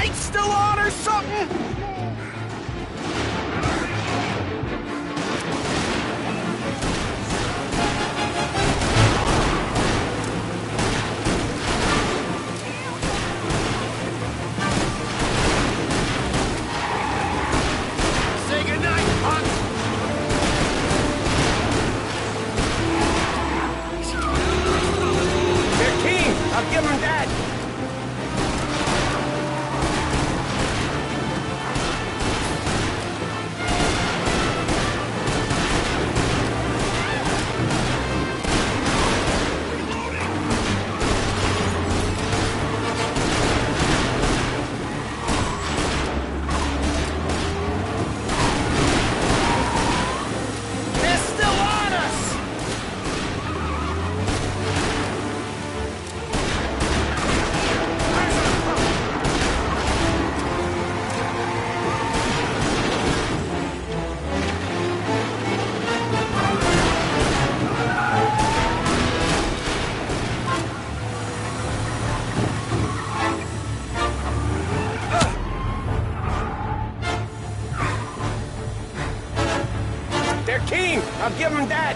lights still on or something? Say goodnight, punk! They're keen! I'll give them that! I'll give him that!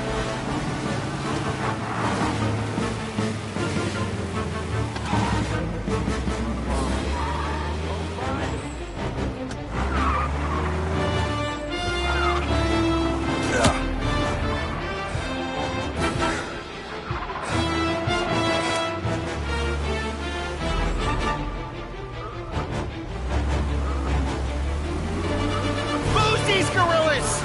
Boost these gorillas!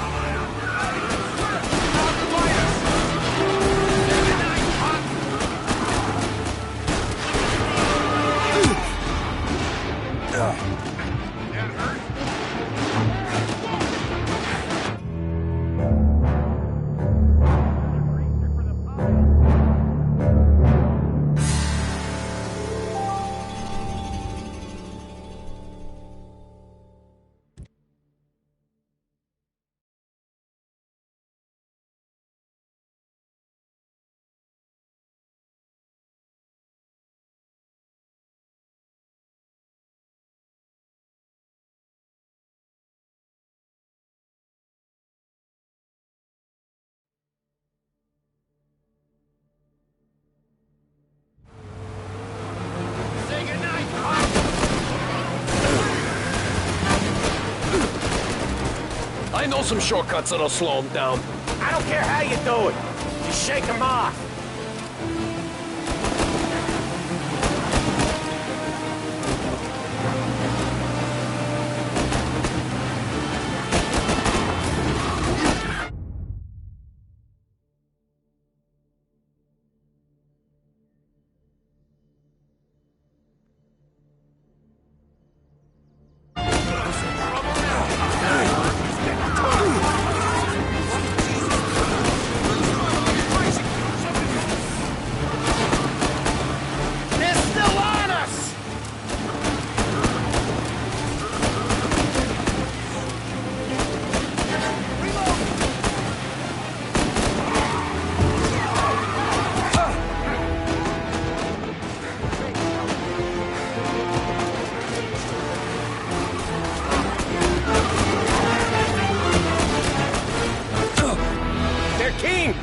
I know some shortcuts that'll slow him down. I don't care how you do it. Just shake him off.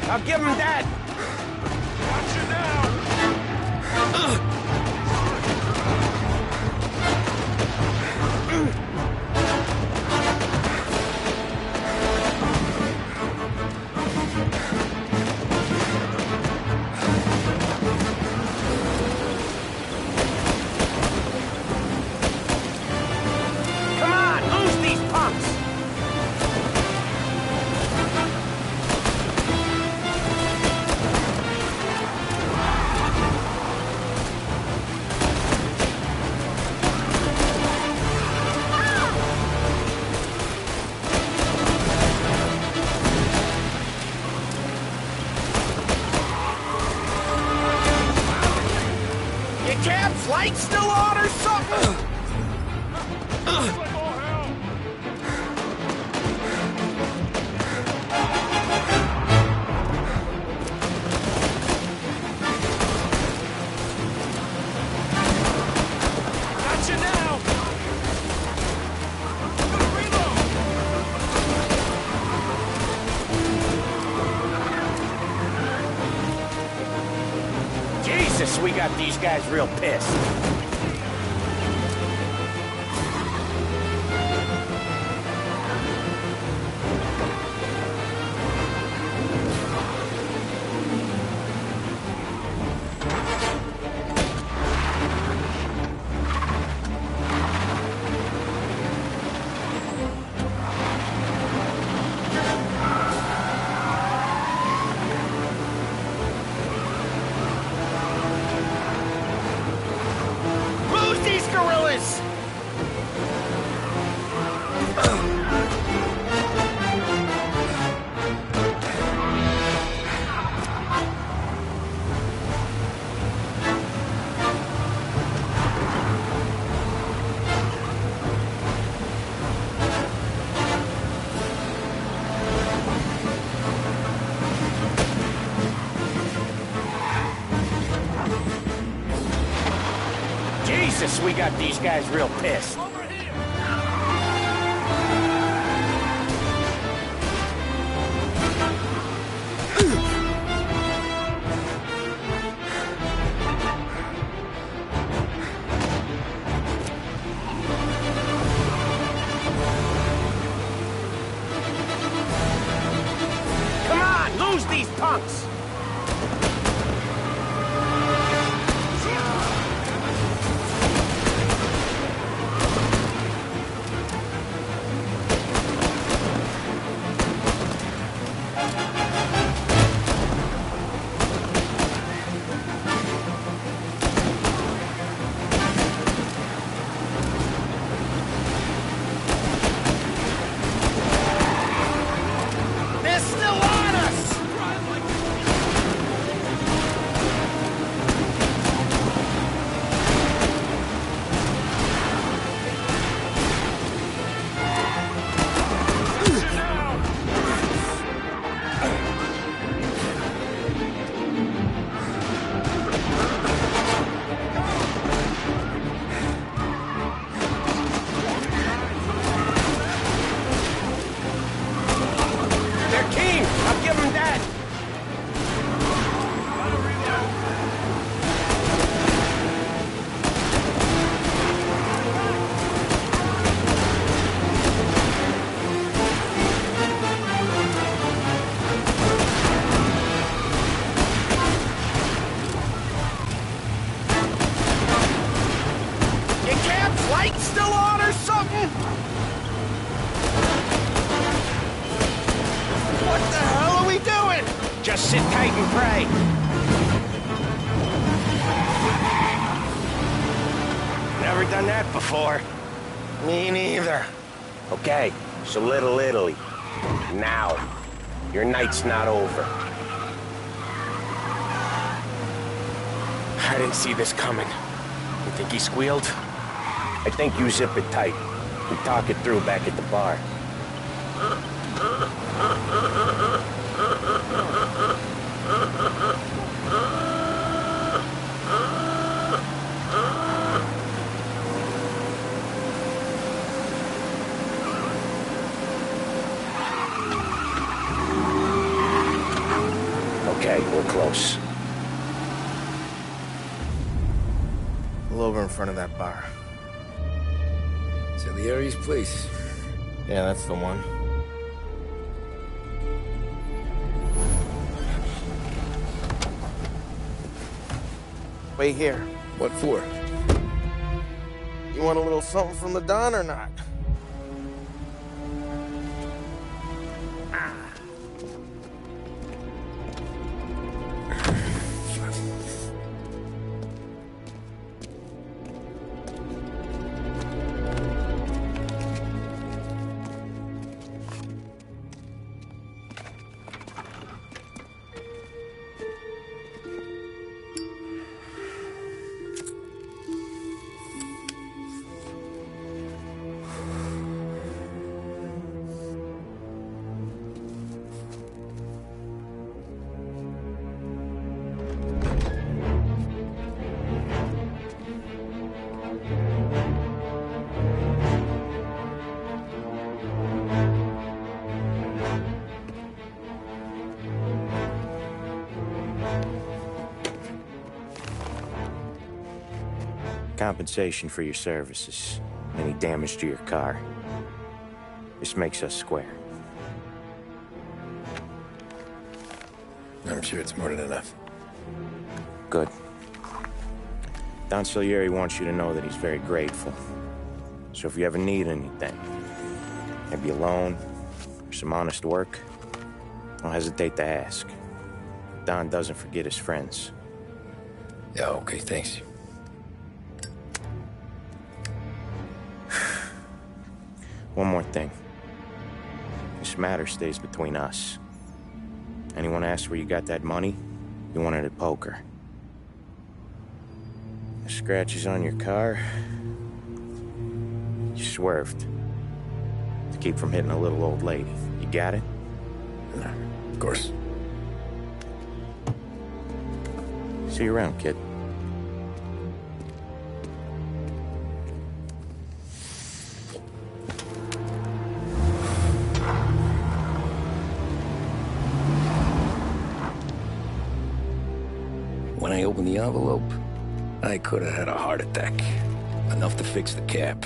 I'll give him that! Gotcha now! Come on, lose these punks! Cap's light still on or something? Gotcha now! these guys real pissed. Jesus, we got these guys real pissed. Over here! Come on, lose these punks! They're still on us! They're keen! I'll give them that! Your cab's light still on or something? What the hell are we doing? Just sit tight and pray. Never done that before. Me neither. Okay, so Little Italy. Now. Your night's not over. I didn't see this coming. You think he squealed? I think you zip it tight. We talk it through back at the bar. Okay, we're close. Pull over in front of that bar. Salieri's place. Yeah, that's the one. Wait here. What for? You want a little something from the Don or not? compensation for your services, any damage to your car. This makes us square. I'm sure it's more than enough. Good. Don Salieri wants you to know that he's very grateful. So if you ever need anything, maybe a loan or some honest work, don't hesitate to ask. Don doesn't forget his friends. Yeah, okay, thanks. One more thing. This matter stays between us. Anyone asks where you got that money, you won it at poker. The scratches on your car, you swerved to keep from hitting a little old lady. You got it? Of course. See you around, kid. When I opened the envelope, I could have had a heart attack. Enough to fix the cap.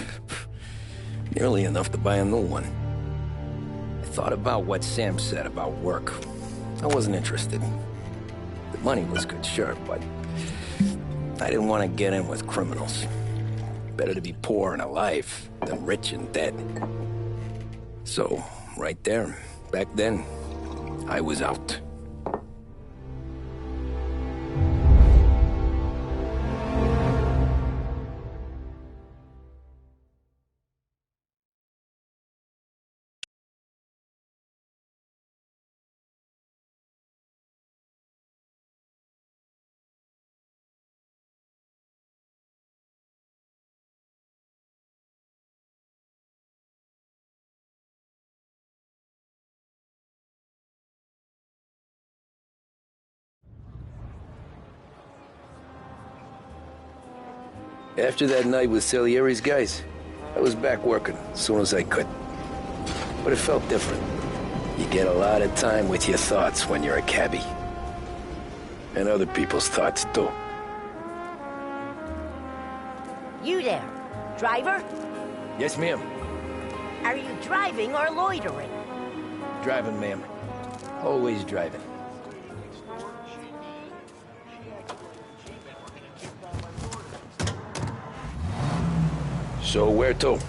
Nearly enough to buy a new one. I thought about what Sam said about work. I wasn't interested. The money was good, sure, but I didn't want to get in with criminals. Better to be poor and alive than rich and dead. So, right there, back then, I was out. After that night with Salieri's guys, I was back working as soon as I could. But it felt different. You get a lot of time with your thoughts when you're a cabbie. And other people's thoughts, too. You there, driver? Yes, ma'am. Are you driving or loitering? Driving, ma'am. Always driving. So where to?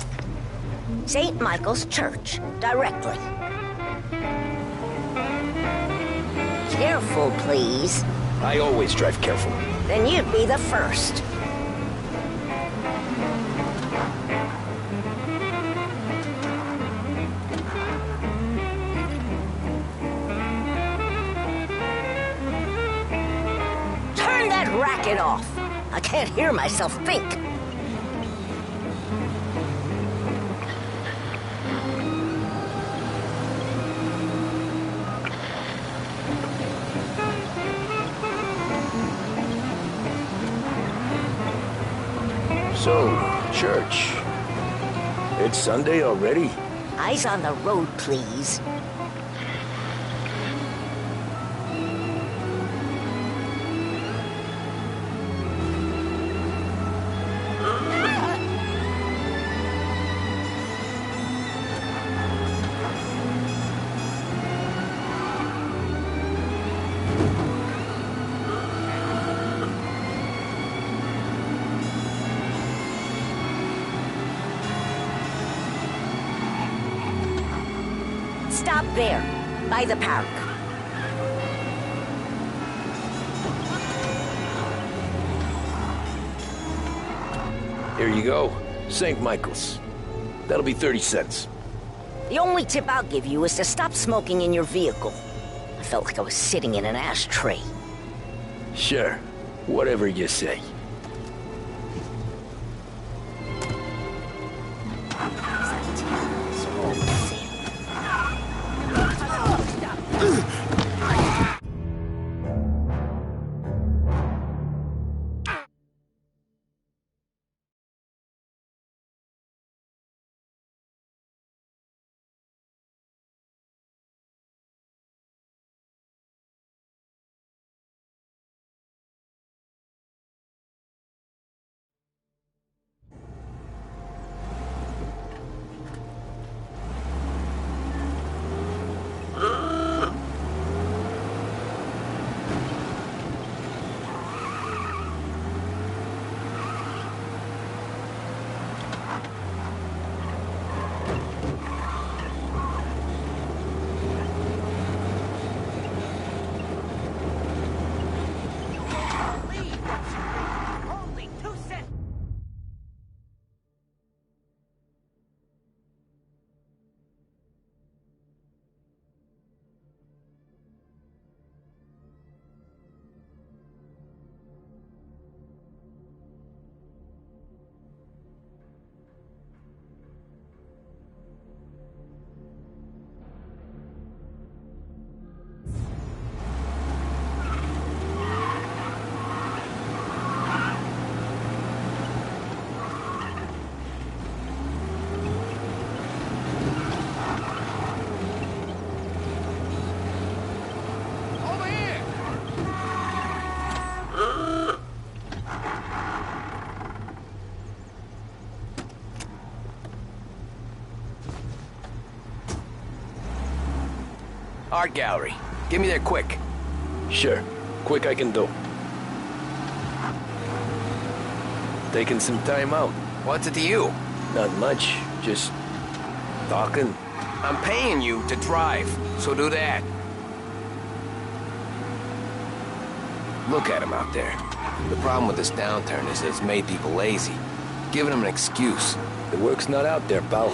St. Michael's Church, directly. Careful, please. I always drive careful. Then you'd be the first. Turn that racket off. I can't hear myself think. So, church. It's Sunday already? Eyes on the road, please. Stop there, by the park. Here you go. St. Michael's. That'll be 30 cents. The only tip I'll give you is to stop smoking in your vehicle. I felt like I was sitting in an ashtray. Sure. Whatever you say. Art gallery. Get me there quick. Sure. Quick I can do. Taking some time out. What's it to you? Not much. Just talking. I'm paying you to drive, so do that. Look at him out there. The problem with this downturn is that it's made people lazy. Giving them an excuse. The work's not out there, pal.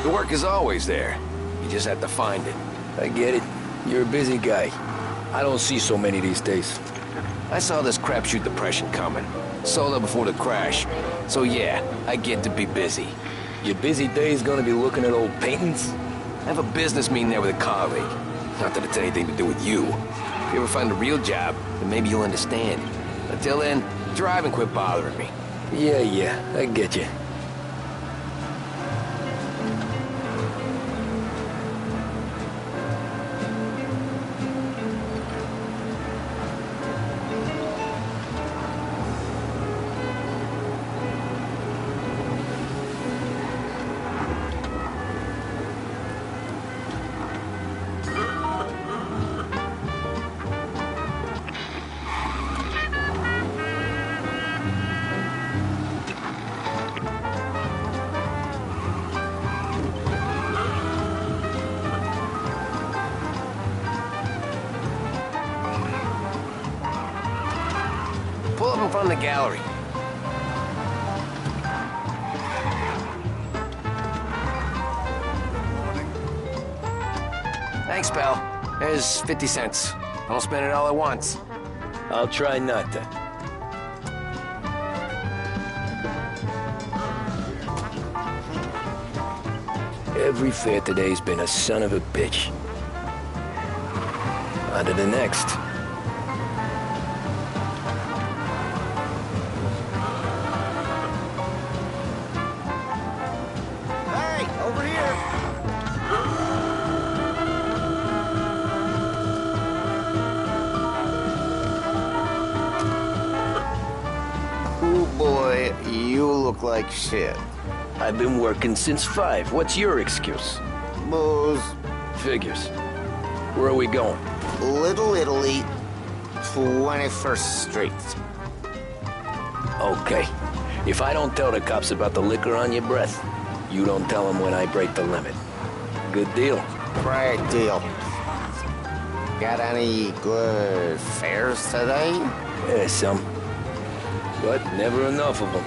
The work is always there. You just have to find it. I get it. You're a busy guy. I don't see so many these days. I saw this crapshoot depression coming. Solo before the crash. So yeah, I get to be busy. Your busy day's gonna be looking at old paintings? I have a business meeting there with a colleague. Not that it's anything to do with you. If you ever find a real job, then maybe you'll understand. Until then, drive and quit bothering me. Yeah, I get you. Pull up in front of the gallery. Thanks, pal. There's 50 cents. Don't spend it all at once. I'll try not to. Every fair today's been a son of a bitch. On to the next. Hey, over here. Oh boy, you look like shit. I've been working since 5. What's your excuse? Booze. Figures. Where are we going? Little Italy, 21st Street. Okay. If I don't tell the cops about the liquor on your breath, you don't tell them when I break the limit. Good deal. Great deal. Got any good fares today? Yeah, some. But never enough of them.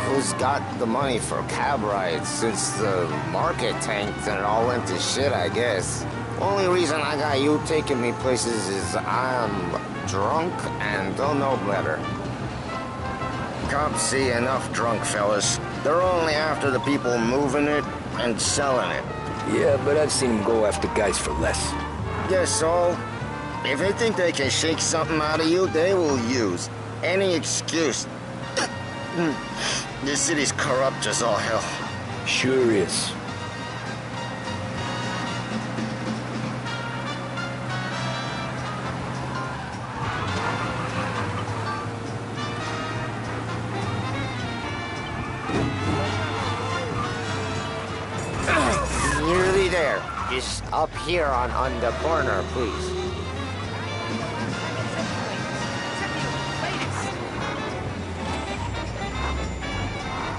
Who's got the money for cab rides since the market tanked and it all went to shit, I guess? Only reason I got you taking me places is I'm drunk and don't know better. Cops see enough drunk fellas. They're only after the people moving it and selling it. Yeah, but I've seen them go after guys for less. Guess so. If they think they can shake something out of you, they will use any excuse. This city's corrupt as all hell. Sure is. Nearly there. Just up here on the corner, please.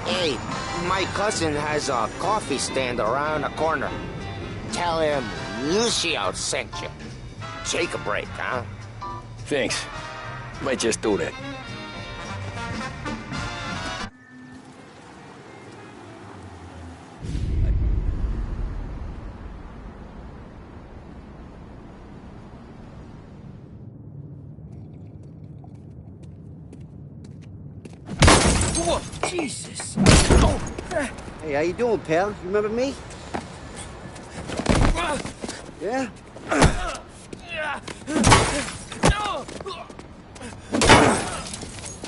Hey, my cousin has a coffee stand around the corner. Tell him Lucio sent you. Take a break, huh? Thanks. Might just do that. Whoa, Jesus! Hey, how you doing, pal? You remember me? Yeah?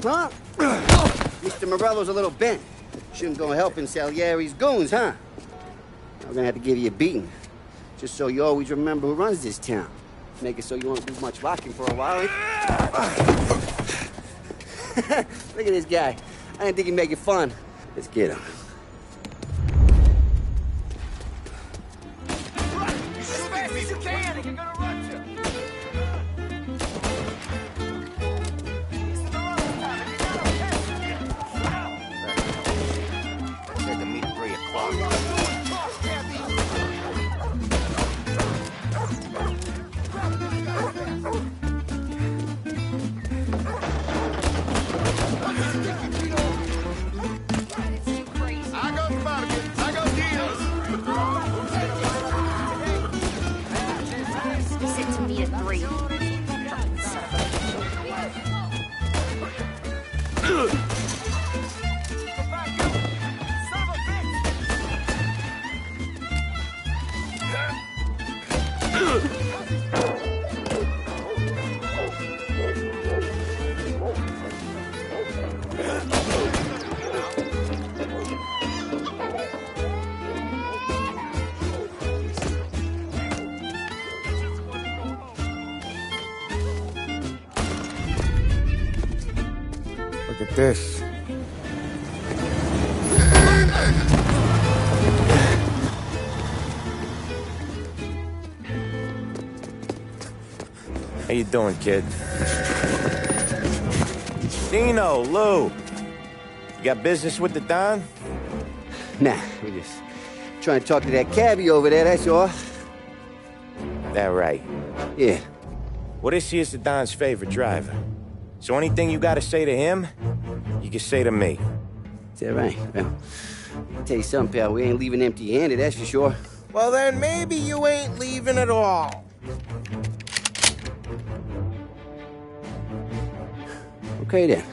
Huh? Mr. Morello's a little bent. Shouldn't go helping Salieri's goons, huh? I'm gonna have to give you a beating. Just so you always remember who runs this town. Make it so you won't do much rocking for a while, eh? Look at this guy. I didn't think he'd make it fun. Let's get him. I got bargains. I got deals. You said to me at 3. Fucking son of a... Look at this. How you doing, kid? Dino, Lou. You got business with the Don? Nah, we just trying to talk to that cabbie over there, that's all. That right. Yeah. Well, this here's the Don's favorite driver. So anything you gotta say to him, you can say to me. Is that right? Well, I'll tell you something, pal. We ain't leaving empty-handed, that's for sure. Well, then maybe you ain't leaving at all. Okay, then.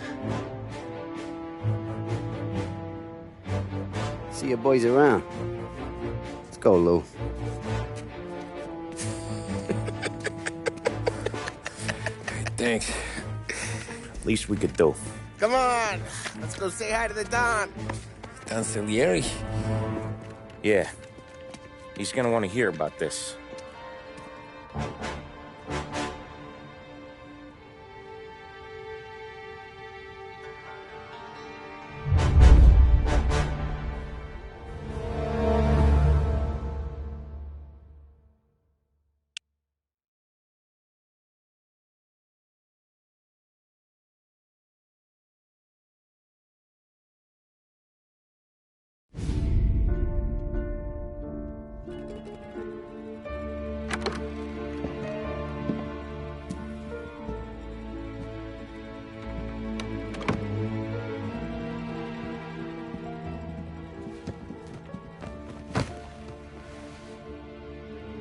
See your boys around. Let's go, Lou. Thanks. Least we could do. Come on, let's go say hi to the Don. Don Salieri? Yeah. He's gonna want to hear about this.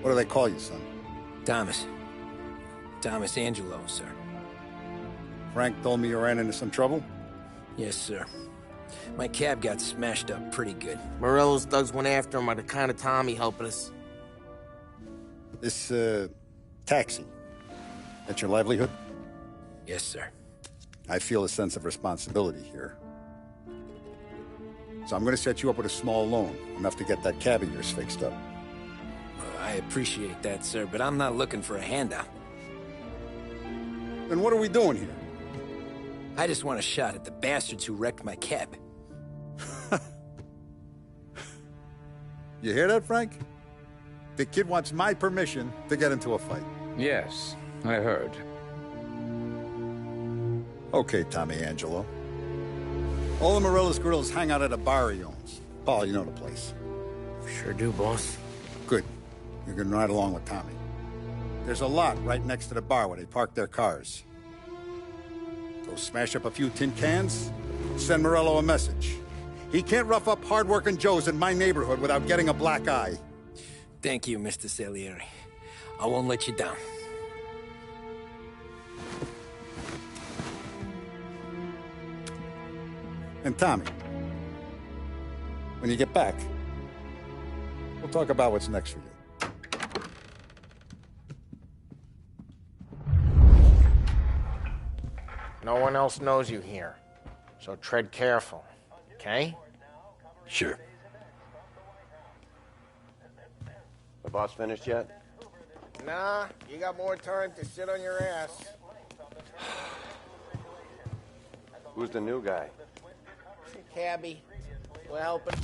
What do they call you, son? Thomas. Thomas Angelo, sir. Frank told me you ran into some trouble? Yes, sir. My cab got smashed up pretty good. Morello's thugs went after him by the kind of Tommy helping us. This, taxi. That's your livelihood? Yes, sir. I feel a sense of responsibility here. So I'm gonna set you up with a small loan, enough to get that cab of yours fixed up. I appreciate that, sir, but I'm not looking for a handout. Then what are we doing here? I just want a shot at the bastards who wrecked my cab. You hear that, Frank? The kid wants my permission to get into a fight. Yes, I heard. Okay, Tommy Angelo. All the Morello's girls hang out at a bar he owns. Paul, you know the place. Sure do, boss. Good. You can ride along with Tommy. There's a lot right next to the bar where they park their cars. Go smash up a few tin cans, send Morello a message. He can't rough up hard-working Joes in my neighborhood without getting a black eye. Thank you, Mr. Salieri. I won't let you down. And Tommy, when you get back, we'll talk about what's next for you. No one else knows you here, so tread careful, okay? Sure. The boss finished yet? Nah, you got more time to sit on your ass. Who's the new guy? Cabby, we're helping.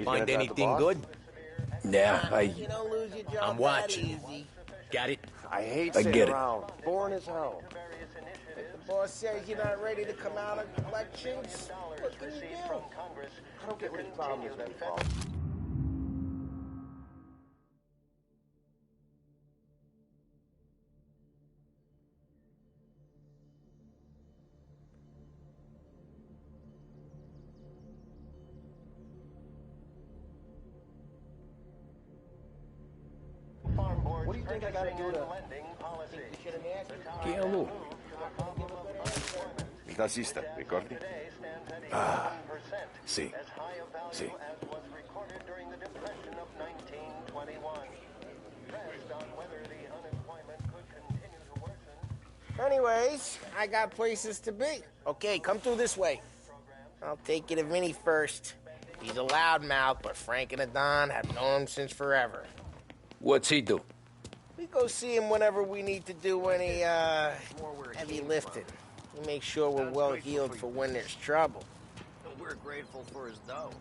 Find anything good? Yeah, I'm watching. Got it? I hate I sitting get it. around. Boring as hell. If the boss says you're not ready to come out of elections, what can you do? I don't get what the problem is, people. What do you think I gotta do to... Chi è lui? Il tassista, ricordi? Ah, sì, sì. Anyways, I got places to be. Okay, come through this way. I'll take you to Vinny first. He's a loudmouth, but Frank and the Don have known him since forever. What's he do? We go see him whenever we need to do any, heavy lifting. We make sure we're well-heeled for when there's trouble. We're grateful for his dough,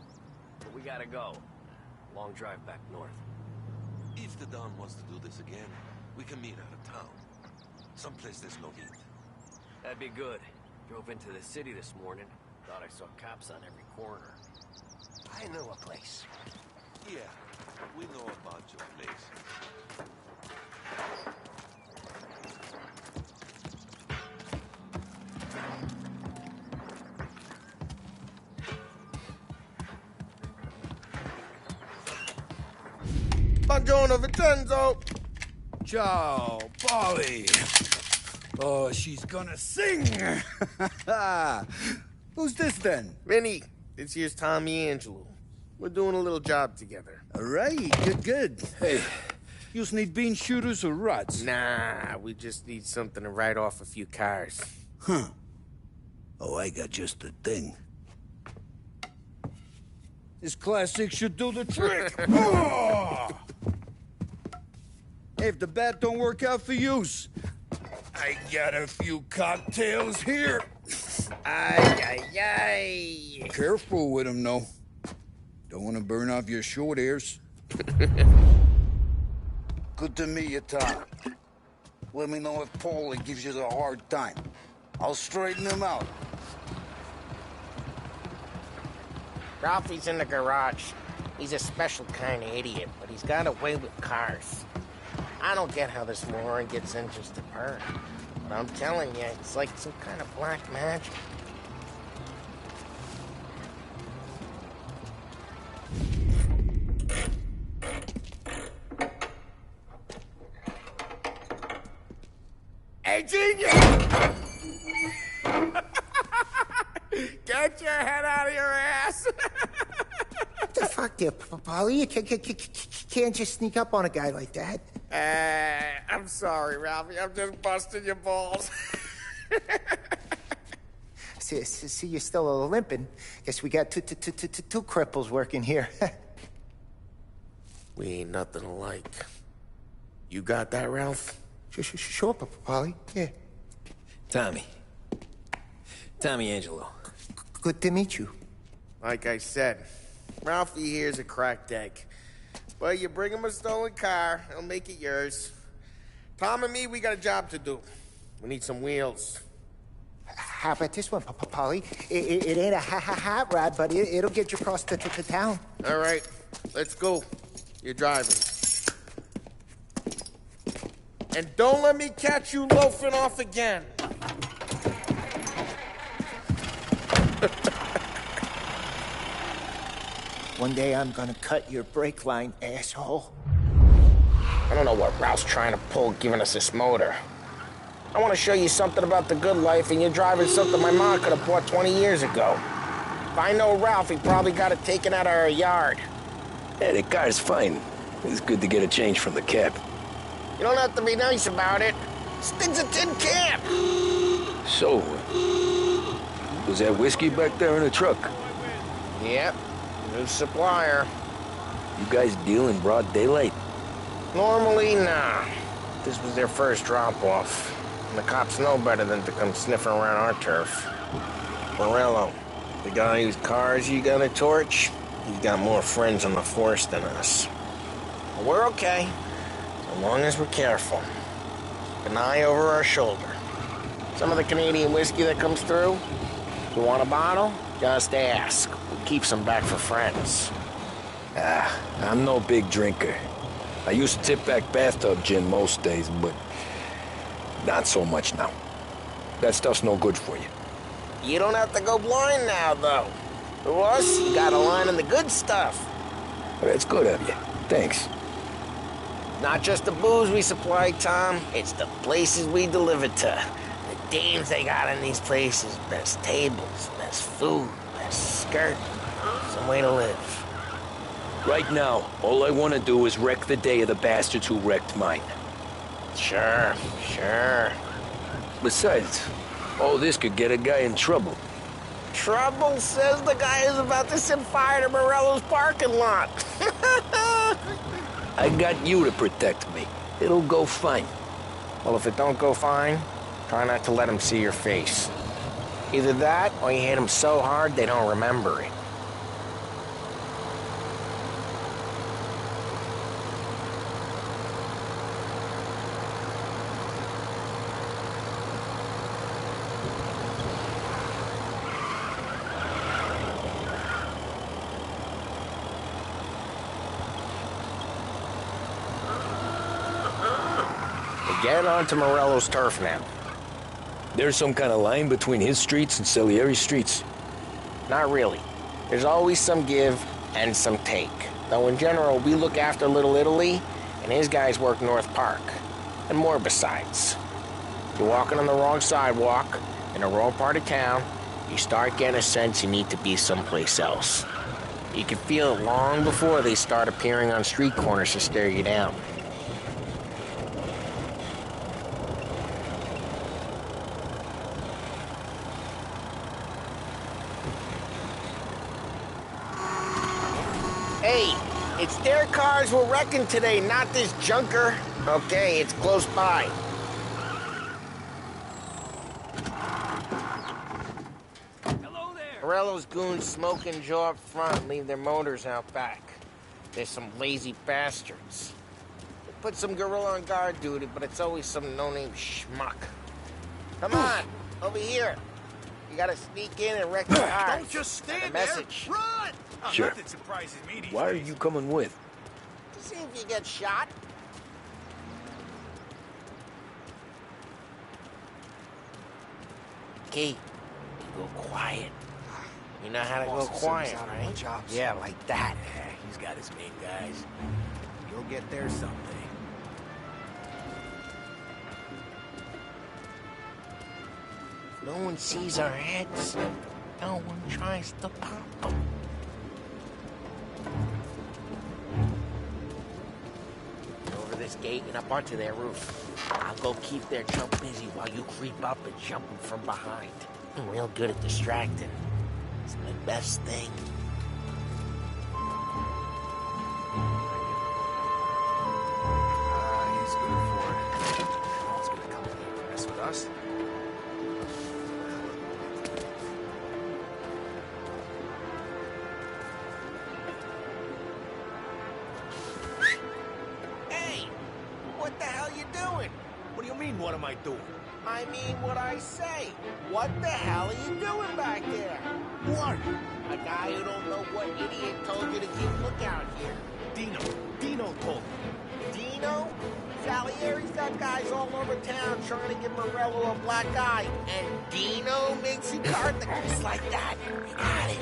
but we gotta go. Long drive back north. If the Don wants to do this again, we can meet out of town. Someplace there's no heat. That'd be good. Drove into the city this morning. Thought I saw cops on every corner. I know a place. Yeah, we know about your place. Buongiorno, Vincenzo! Ciao, Polly. Oh, she's gonna sing. Who's this then? Vinny, this here's Tommy Angelo. We're doing a little job together. All right, good. Hey, you need bean shooters or rods? Nah, we just need something to write off a few cars. Huh. Oh, I got just the thing. This classic should do the trick. Oh! Hey, if the bat don't work out for use, I got a few cocktails here. Ay. Careful with them, though. Don't want to burn off your short hairs. Good to meet you, Tom. Let me know if Paulie gives you the hard time. I'll straighten him out. Ralphie's in the garage. He's a special kind of idiot, but he's got a way with cars. I don't get how this moron gets in just to burn. But I'm telling you, it's like some kind of black magic. Hey, genius! Get your head out of your ass! What the fuck there, Polly? You can't just sneak up on a guy like that. I'm sorry, Ralphie. I'm just busting your balls. See, you're still limping. Guess we got two cripples working here. We ain't nothing alike. You got that, Ralph? Sure, Polly. Yeah. Tommy Angelo. Good to meet you. Like I said, Ralphie here's a cracked egg. But you bring him a stolen car, he'll make it yours. Tom and me, we got a job to do. We need some wheels. How about this one, Polly? It ain't a hot rod, but it'll get you across to town. All right, let's go. You're driving. And don't let me catch you loafing off again. One day I'm gonna cut your brake line, asshole. I don't know what Ralph's trying to pull giving us this motor. I want to show you something about the good life, and you're driving something my mom could have bought 20 years ago. If I know Ralph, he probably got it taken out of our yard. Yeah, the car's fine. It's good to get a change from the cab. You don't have to be nice about it. Stig's a tin can. So, was that whiskey back there in the truck? Yep, new supplier. You guys deal in broad daylight? Normally, nah. This was their first drop-off. And the cops know better than to come sniffing around our turf. Morello, the guy whose cars you gonna torch, he's got more friends on the force than us. But we're okay, as long as we're careful. Keep an eye over our shoulder. Some of the Canadian whiskey that comes through, if you want a bottle, just ask. We keep some back for friends. I'm no big drinker. I used to tip back bathtub gin most days, but not so much now. That stuff's no good for you. You don't have to go blind now, though. To us, you got a line on the good stuff. That's good of you. Thanks. Not just the booze we supply, Tom. It's the places we deliver to. The dames they got in these places. Best tables, best food, best skirt. Some way to live. Right now, all I want to do is wreck the day of the bastards who wrecked mine. Sure. Besides, all this could get a guy in trouble. Trouble, says the guy who's about to set fire to Morello's parking lot. I got you to protect me. It'll go fine. Well, if it don't go fine, try not to let him see your face. Either that, or you hit him so hard they don't remember it. Get onto Morello's turf now. There's some kind of line between his streets and Salieri's streets? Not really. There's always some give and some take. Though in general, we look after Little Italy, and his guys work North Park. And more besides. You're walking on the wrong sidewalk, in the wrong part of town, you start getting a sense you need to be someplace else. You can feel it long before they start appearing on street corners to stare you down. Hey, it's their cars we're wrecking today, not this junker. Okay, it's close by. Hello there! Morello's goons smoke and jaw up front and leave their motors out back. They're some lazy bastards. They put some gorilla on guard duty, but it's always some no-name schmuck. Come on, over here. You gotta sneak in and wreck the cars. Don't just stand a message. there. Run! Oh, Sure. Nothing surprises me these Why are days. you coming with? To see if you get shot. Key, you go quiet. You know how to go quiet, right? Yeah, like that. Yeah, he's got his main guys. You'll get there someday. No one sees our heads. No one tries to pop them. Over this gate and up onto their roof. I'll go keep their chump busy while you creep up and jump them from behind. I'm real good at distracting. It's my best thing. He's good for it. No one's gonna come in here and mess with us. Hey! What the hell you doing? What do you mean, what am I doing? I mean what I say. What the hell are you doing back there? What? A guy who don't know what idiot told you to keep lookout here. Dino told me. Dino? Salieri's got guys all over town trying to give Morello a black eye. And Dino makes you guard the just like that. You got it.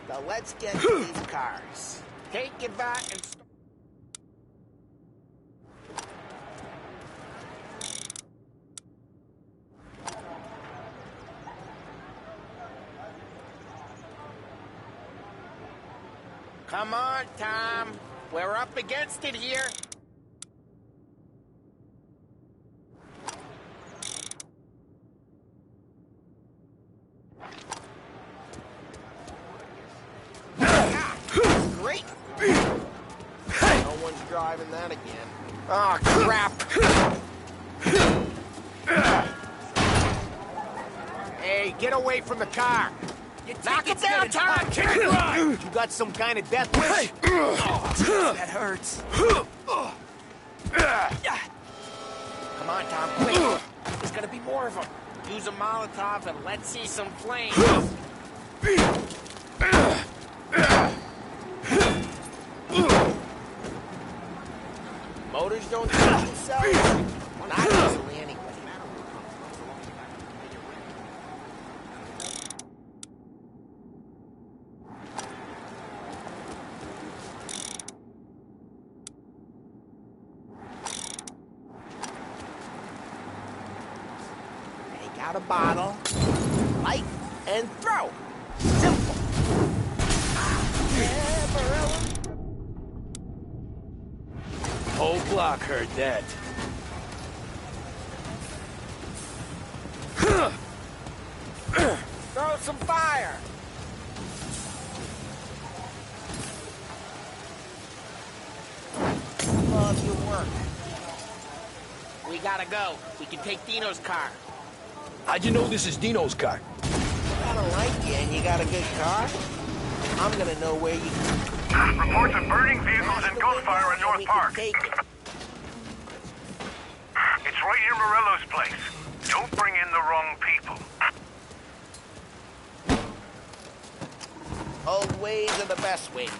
Now let's get to these cars. Take it back and start. Come on, Tom. We're up against it here. Great. No one's driving that again. Oh, crap! Hey, get away from the car! Knock it down, Tom! Kick it right! You got some kind of death wish? That hurts. Come on, Tom, quick! There's gonna be more of them. Use a Molotov and let's see some flames. Motors don't change themselves. Not easily, anyway. Take out a bottle, light, and throw. Simple. Yeah, Morello. Whole block heard that. Throw some fire. Love your work. We gotta go. We can take Dino's car. How'd you know this is Dino's car? I don't like you and you got a good car. I'm gonna know where you... Reports of burning vehicles and gunfire in North Park. Take it. It's right near Morello's place. Don't bring in the wrong people. Old ways are the best ways.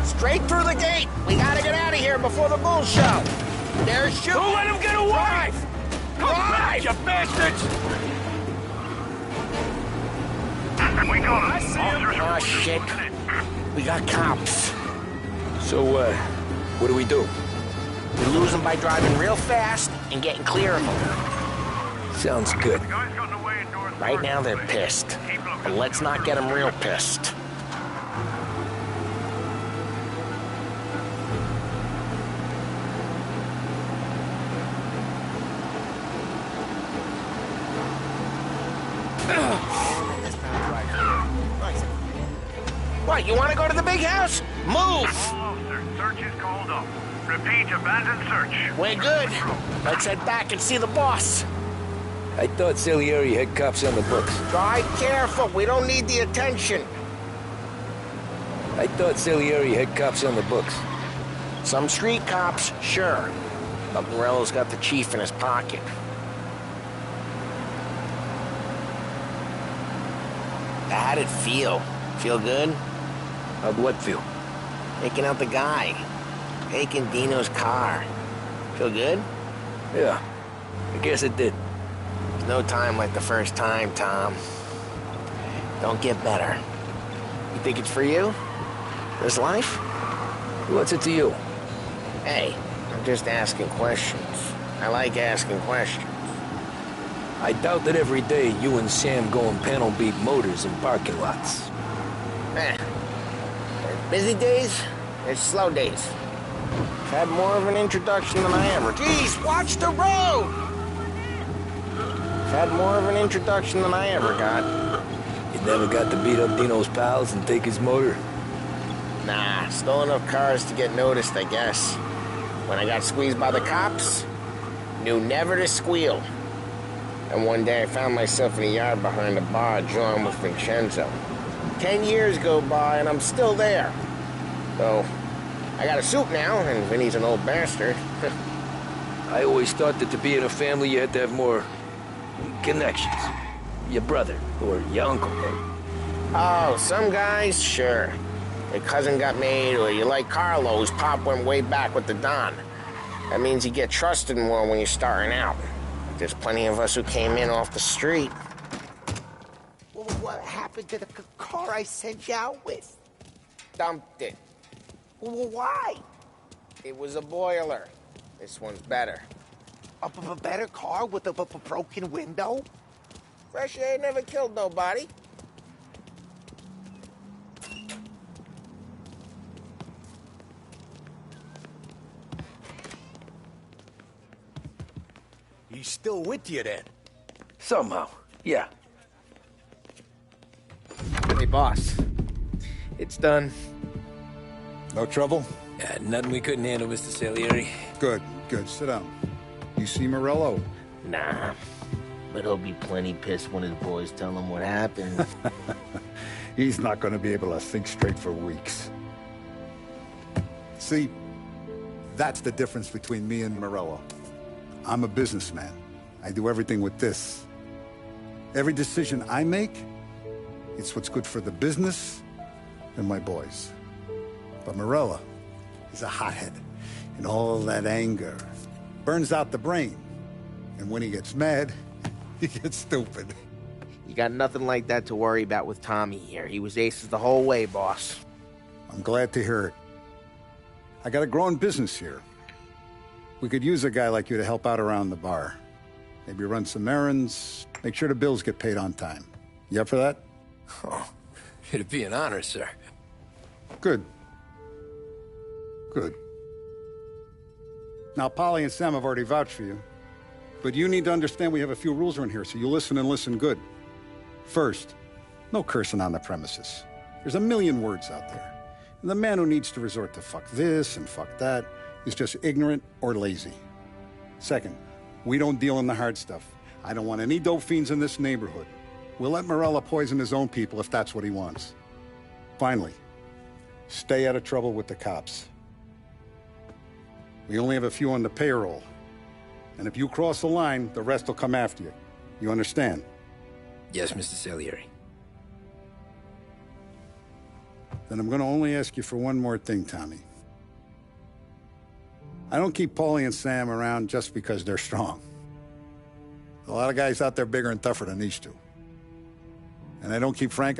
Straight through the gate. We gotta get out of here before the bull show. There's shooting. Don't let him get away! Come back, you bastards! We got him. Officers Oh, are shit. moving in. We got cops. So, what do we do? We lose them by driving real fast and getting clear of them. Sounds good. Guys got away in North Right Park. now they're pissed. Keep looking. But let's not get them real pissed. What, you want to go to the big house? Move! All officers, search is called off. Repeat, abandoned search. We're good. Let's head back and see the boss. I thought Salieri had cops on the books. Drive careful. We don't need the attention. I thought Salieri had cops on the books. Some street cops, sure. But Morello's got the chief in his pocket. How'd it feel? Feel good? How'd what feel? Taking out the guy. Taking Dino's car. Feel good? Yeah, I guess it did. There's no time like the first time, Tom. Don't get better. You think it's for you? This life? What's it to you? Hey, I'm just asking questions. I like asking questions. I doubt that every day you and Sam go and panel beat motors in parking lots. There's busy days, there's slow days. I've had more of an introduction than I ever... Jeez, watch the road! I've had more of an introduction than I ever got. You never got to beat up Dino's pals and take his motor? Nah, stole enough cars to get noticed, I guess. When I got squeezed by the cops, knew never to squeal. And one day I found myself in a yard behind a bar drawn with Vincenzo. 10 years go by and I'm still there. So, I got a suit now, and Vinny's an old bastard. I always thought that to be in a family you had to have more connections. Your brother, or your uncle. Oh, some guys, sure. Your cousin got made, or you like Carlos, Pop went way back with the Don. That means you get trusted more when you're starting out. There's plenty of us who came in off the street. Well, what happened to the car I sent you out with? Dumped it. Well, why? It was a boiler. This one's better. A better car with a broken window? Fresh air never killed nobody. He's still with you then? Somehow, yeah. Hey, boss. It's done. No trouble? Nothing we couldn't handle, Mr. Salieri. Good, good. Sit down. You see Morello? Nah. But he'll be plenty pissed when his boys tell him what happened. He's not going to be able to think straight for weeks. See, that's the difference between me and Morello. I'm a businessman. I do everything with this. Every decision I make, it's what's good for the business and my boys. But Morello is a hothead, and all that anger burns out the brain. And when he gets mad, he gets stupid. You got nothing like that to worry about with Tommy here. He was aces the whole way, boss. I'm glad to hear it. I got a growing business here. We could use a guy like you to help out around the bar. Maybe run some errands, make sure the bills get paid on time. You up for that? Oh, it'd be an honor, sir. Good. Good. Now, Polly and Sam have already vouched for you. But you need to understand we have a few rules around here, so you listen and listen good. First, no cursing on the premises. There's a million words out there. And the man who needs to resort to fuck this and fuck that is just ignorant or lazy. Second, we don't deal in the hard stuff. I don't want any dope fiends in this neighborhood. We'll let Morello poison his own people if that's what he wants. Finally, stay out of trouble with the cops. We only have a few on the payroll. And if you cross the line, the rest will come after you. You understand? Yes, Mr. Salieri. Then I'm going to only ask you for one more thing, Tommy. I don't keep Paulie and Sam around just because they're strong. A lot of guys out there bigger and tougher than these two. And I don't keep Frank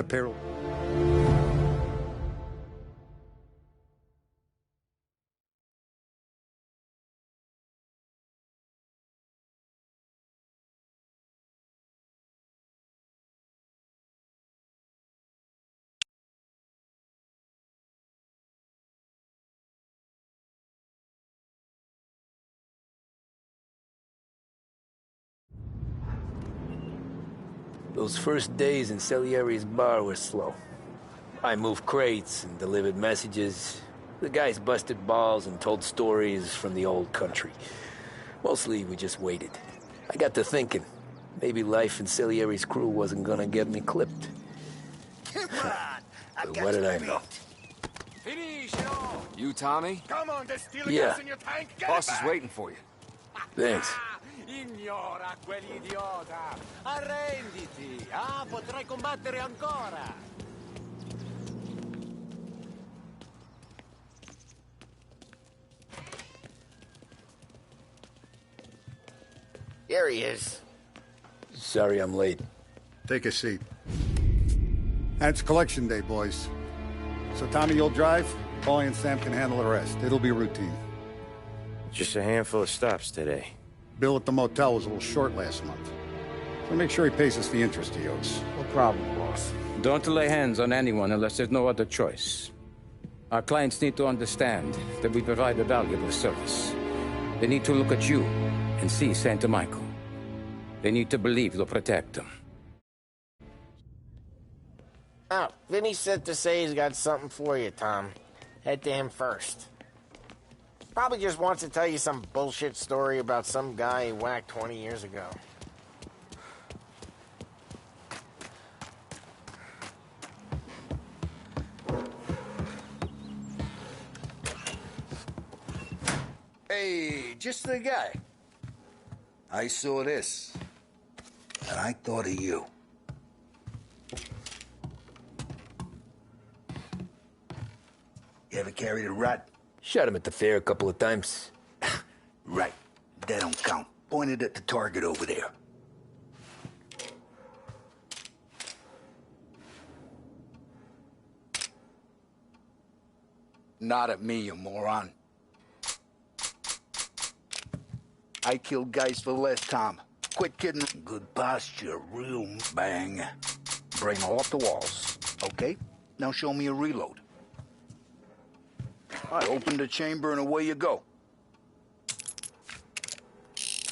The payroll. Those first days in Salieri's bar were slow. I moved crates and delivered messages. The guys busted balls and told stories from the old country. Mostly, we just waited. I got to thinking, maybe life in Salieri's crew wasn't gonna get me clipped. Come on! But what did I know? You, Tommy? Come on, there's steel Yeah. gas in your tank. Get Boss it is back. waiting for you. Thanks. Ignora quell'idiota! Arrenditi! Potrai combattere ancora! Here he is. Sorry I'm late. Take a seat. And it's collection day, boys. So Tommy, you'll drive. Paulie and Sam can handle the rest. It'll be routine. Just a handful of stops today. Bill at the motel was a little short last month. So make sure he pays us the interest he owes. No problem, boss. Don't lay hands on anyone unless there's no other choice. Our clients need to understand that we provide a valuable service. They need to look at you and see Santa Michael. They need to believe you'll protect them. Oh, Vinny said to say he's got something for you, Tom. Head to him first. Probably just wants to tell you some bullshit story about some guy he whacked 20 years ago. Hey, just the guy. I saw this, and I thought of you. You ever carried a rat? Shot him at the fair a couple of times. Right. That don't count. Pointed at the target over there. Not at me, you moron. I killed guys for less, Tom. Quit kidding. Good posture, real bang. Bring them off the walls, okay? Now show me a reload. I open the chamber and away you go.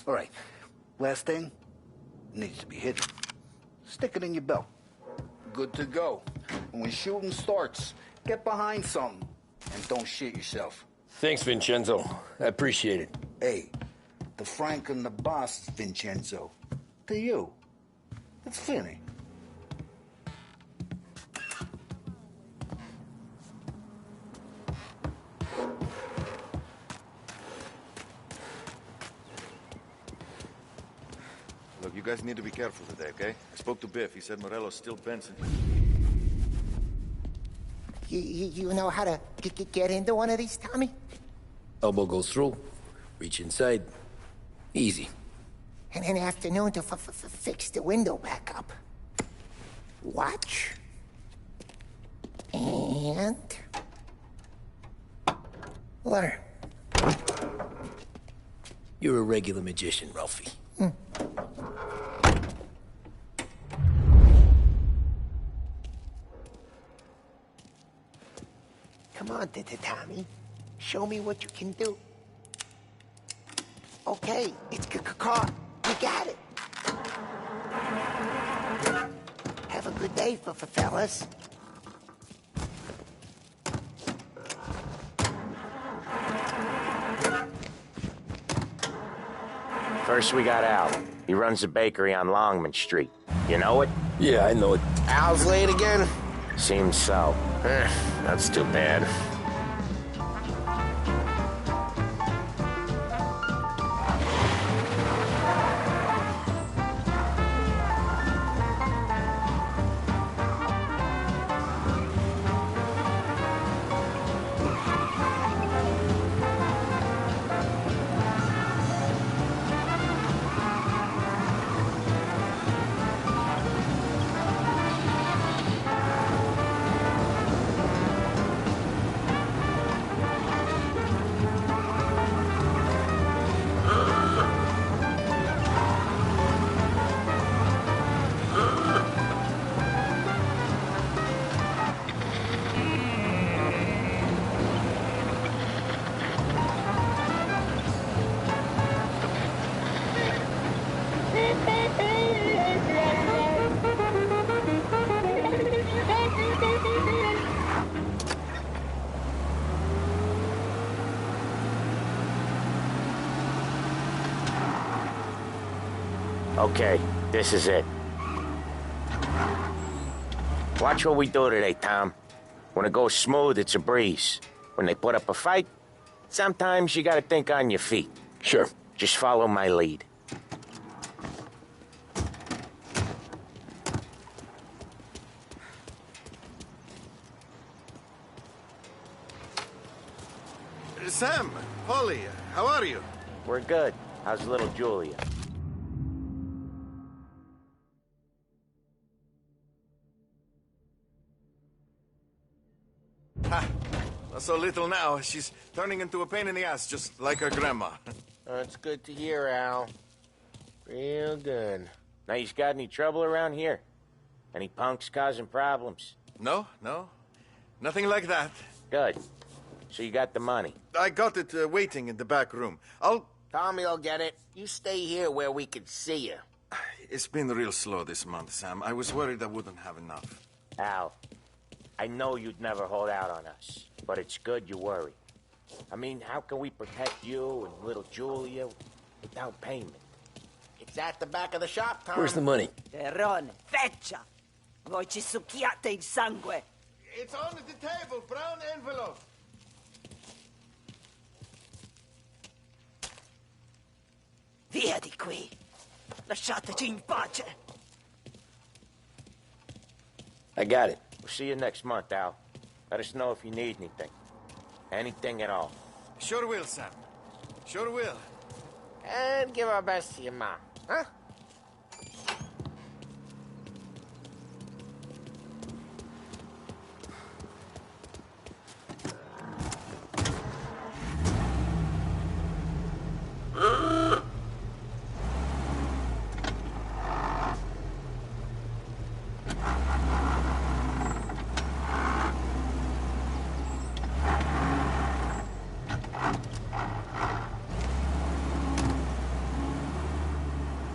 All right, last thing, needs to be hidden. Stick it in your belt. Good to go. And when shooting starts, get behind something and don't shit yourself. Thanks, Vincenzo. I appreciate it. Hey, the Frank and the boss, Vincenzo. To you, it's Finny. Look, you guys need to be careful today, okay? I spoke to Biff. He said Morello's still Benson. You know how to get into one of these, Tommy? Elbow goes through. Reach inside. Easy. And an afternoon to fix the window back up. Watch. And... learn. You're a regular magician, Ralphie. Come on, Tommy. Show me what you can do. Okay, it's caught. You got it. Have a good day, fellas. First we got Al. He runs a bakery on Longman Street. You know it? Yeah, I know it. Al's late again? Seems so. That's too bad. Okay, this is it. Watch what we do today, Tom. When it goes smooth, it's a breeze. When they put up a fight, sometimes you gotta think on your feet. Sure. Just follow my lead. Sam, Polly, how are you? We're good. How's little Julia? Ha! Not so little now. She's turning into a pain in the ass, just like her grandma. That's good to hear, Al. Real good. Now, you got any trouble around here? Any punks causing problems? No. Nothing like that. Good. So you got the money? I got it waiting in the back room. Tommy'll get it. You stay here where we can see you. It's been real slow this month, Sam. I was worried I wouldn't have enough. Al, I know you'd never hold out on us, but it's good you worry. I mean, how can we protect you and little Julia without payment? It's at the back of the shop, Tom. Where's the money? Terrone, feccia! Voi ci succhiate il sangue! It's on the table, brown envelope. Via di qui! Lasciateci in pace! I got it. We'll see you next month, Al. Let us know if you need anything. Anything at all. Sure will, Sam. Sure will. And give our best to your mom, huh?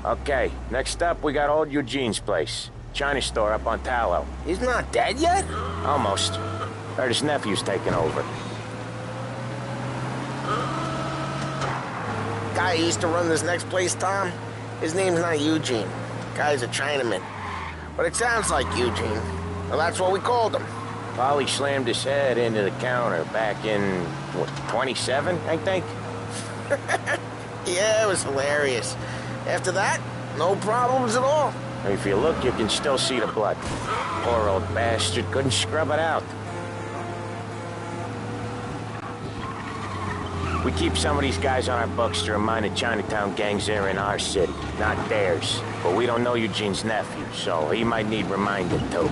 Okay, next up, we got old Eugene's place. China store up on Tallow. He's not dead yet? Almost. Heard his nephew's taking over. Guy who used to run this next place, Tom? His name's not Eugene. Guy's a Chinaman. But it sounds like Eugene. Well, that's what we called him. Polly slammed his head into the counter back in, what, 27, I think? Yeah, it was hilarious. After that, no problems at all. If you look, you can still see the blood. Poor old bastard couldn't scrub it out. We keep some of these guys on our books to remind the Chinatown gangs they're in our city, not theirs. But we don't know Eugene's nephew, so he might need reminding too.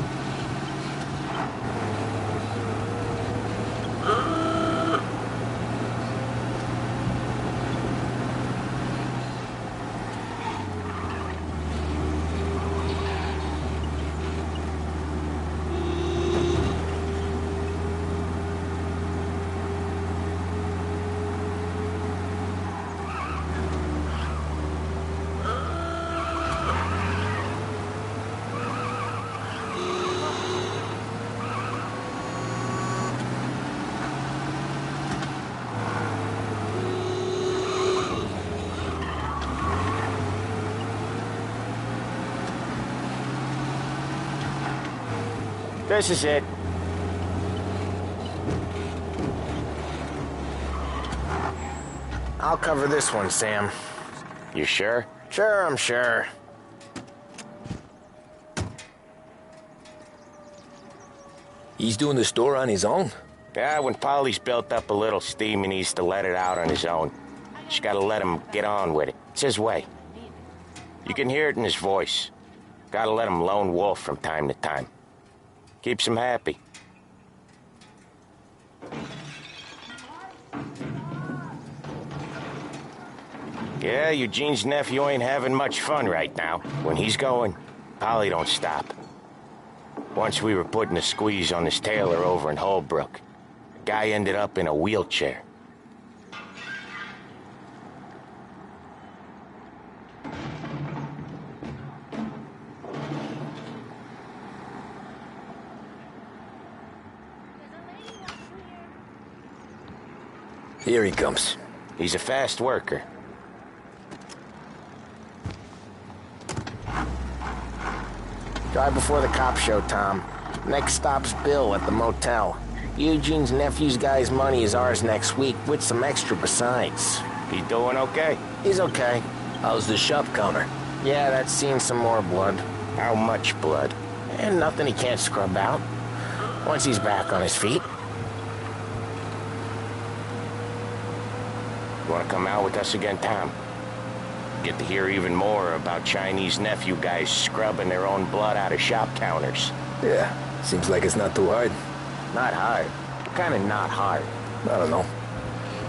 This is it. I'll cover this one, Sam. You sure? Sure, I'm sure. He's doing the store on his own? Yeah, when Polly's built up a little steam, he needs to let it out on his own. Just gotta let him get on with it. It's his way. You can hear it in his voice. Gotta let him lone wolf from time to time. Keeps him happy. Yeah, Eugene's nephew ain't having much fun right now. When he's going, Polly don't stop. Once we were putting a squeeze on this tailor over in Holbrook. The guy ended up in a wheelchair. Here he comes. He's a fast worker. Drive before the cops show, Tom. Next stop's Bill at the motel. Eugene's nephew's guy's money is ours next week, with some extra besides. He doing okay? He's okay. How's the shop counter? Yeah, that's seen some more blood. How much blood? And nothing he can't scrub out. Once he's back on his feet. You want to come out with us again, Tom? Get to hear even more about Chinese nephew guys scrubbing their own blood out of shop counters. Yeah, seems like it's not too hard. Not hard. Kind of not hard. I don't know.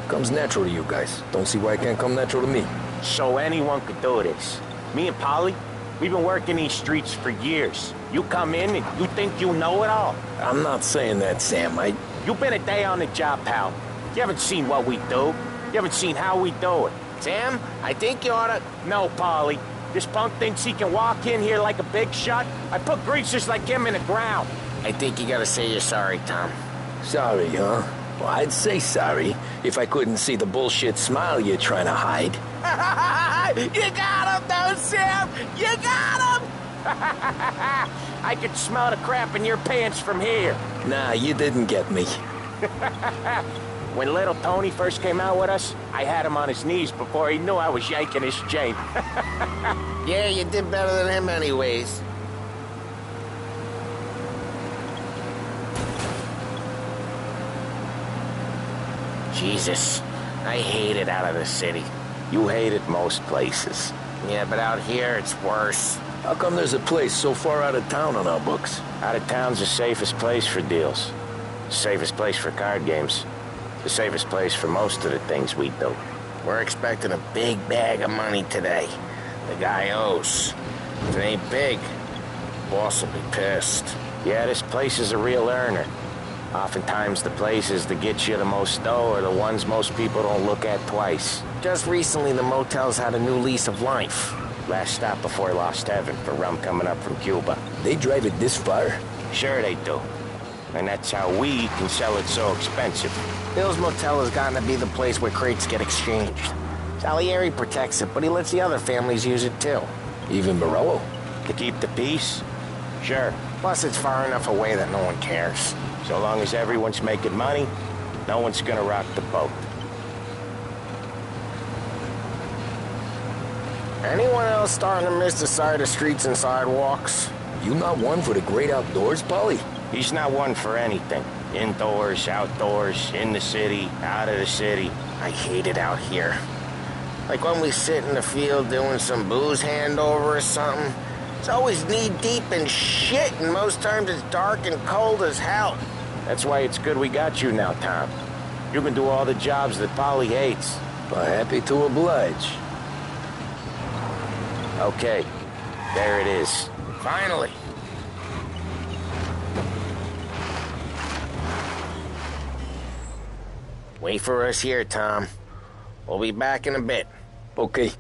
Comes natural to you guys. Don't see why it can't come natural to me. So anyone could do this. Me and Polly, we've been working these streets for years. You come in and you think you know it all. I'm not saying that, Sam. You've been a day on the job, pal. You haven't seen what we do. You haven't seen how we do it. Sam, I think you oughta... No, Polly. This punk thinks he can walk in here like a big shot. I put greasers like him in the ground. I think you gotta say you're sorry, Tom. Sorry, huh? Well, I'd say sorry if I couldn't see the bullshit smile you're trying to hide. You got him, though, Sam! You got him! I could smell the crap in your pants from here. Nah, you didn't get me. When little Tony first came out with us, I had him on his knees before he knew I was yanking his chain. Yeah, you did better than him anyways. Jesus, I hate it out of the city. You hate it most places. Yeah, but out here, it's worse. How come there's a place so far out of town on our books? Out of town's the safest place for deals. The safest place for card games. The safest place for most of the things we do. We're expecting a big bag of money today. The guy owes. If it ain't big, boss will be pissed. Yeah, this place is a real earner. Oftentimes the places that get you the most dough are the ones most people don't look at twice. Just recently, the motel's had a new lease of life. Last stop before Lost Heaven for rum coming up from Cuba. They drive it this far? Sure they do. And that's how we can sell it so expensive. Bill's Motel has gotten to be the place where crates get exchanged. Salieri protects it, but he lets the other families use it too. Even Morello? To keep the peace? Sure. Plus, it's far enough away that no one cares. So long as everyone's making money, no one's gonna rock the boat. Anyone else starting to miss the side of streets and sidewalks? You not one for the great outdoors, Polly? He's not one for anything. Indoors, outdoors, in the city, out of the city. I hate it out here. Like when we sit in the field doing some booze handover or something. It's always knee-deep in shit, and most times it's dark and cold as hell. That's why it's good we got you now, Tom. You can do all the jobs that Polly hates. Well, happy to oblige. Okay, there it is. Finally. Wait for us here, Tom. We'll be back in a bit. Okay.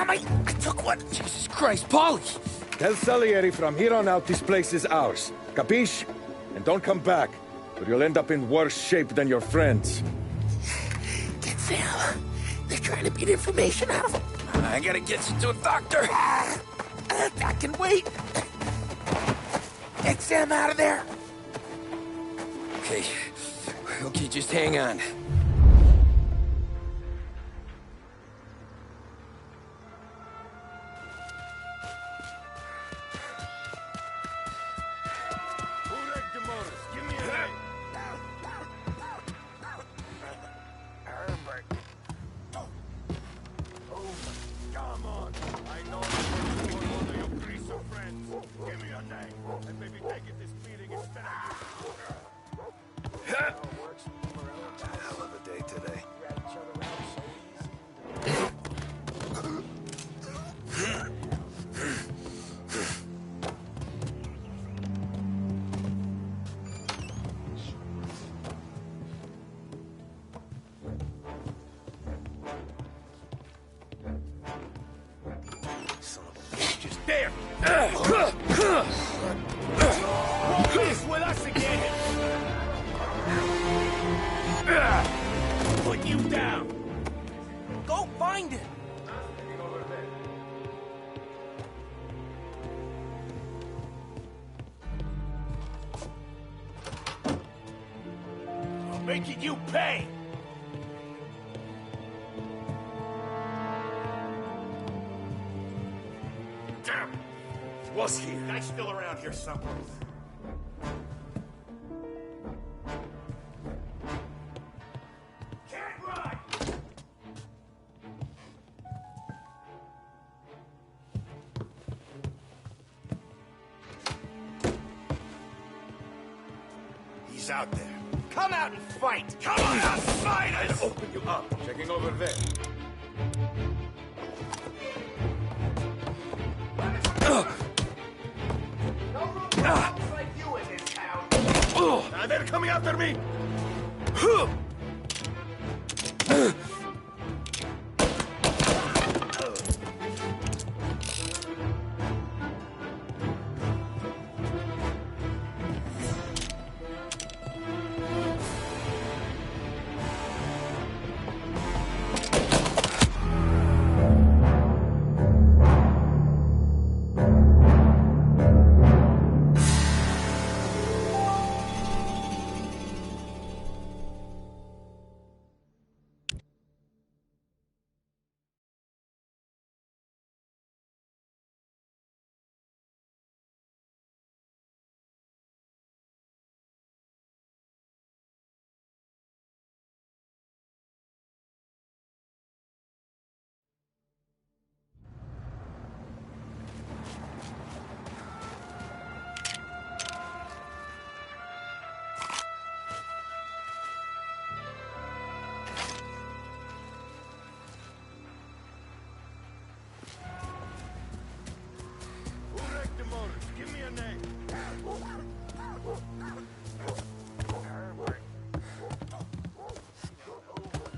I took one. Jesus Christ, Polly! Tell Salieri from here on out this place is ours. Capiche? And don't come back, or you'll end up in worse shape than your friends. Get Sam. They're trying to beat information out of him. I gotta get you to a doctor. I can wait. Get Sam out of there. Okay. Okay, just hang on. Making you pay! Damn! Was he? Guy's still around here somewhere. Can't run! He's out there. Come out and fight! Come on out and fight us! I'll open you up. Checking over there. Like you in this town. They're coming after me! Give me a name.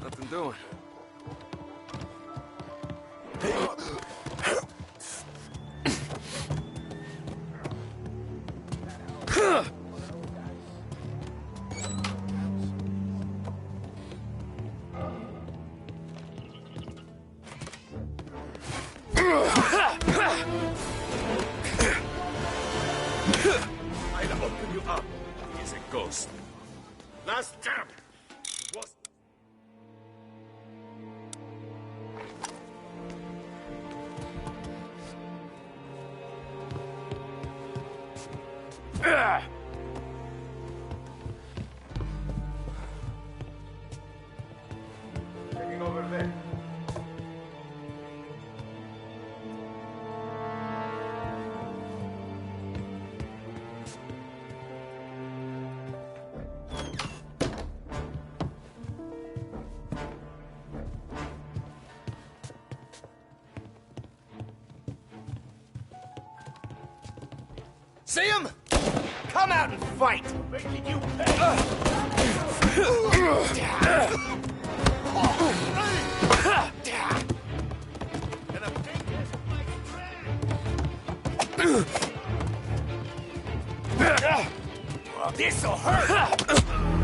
Nothing doing. I'll open you up. He's a ghost. Last jump. Was... Checking over there. See him? Come out and fight! Making you pay! This'll hurt!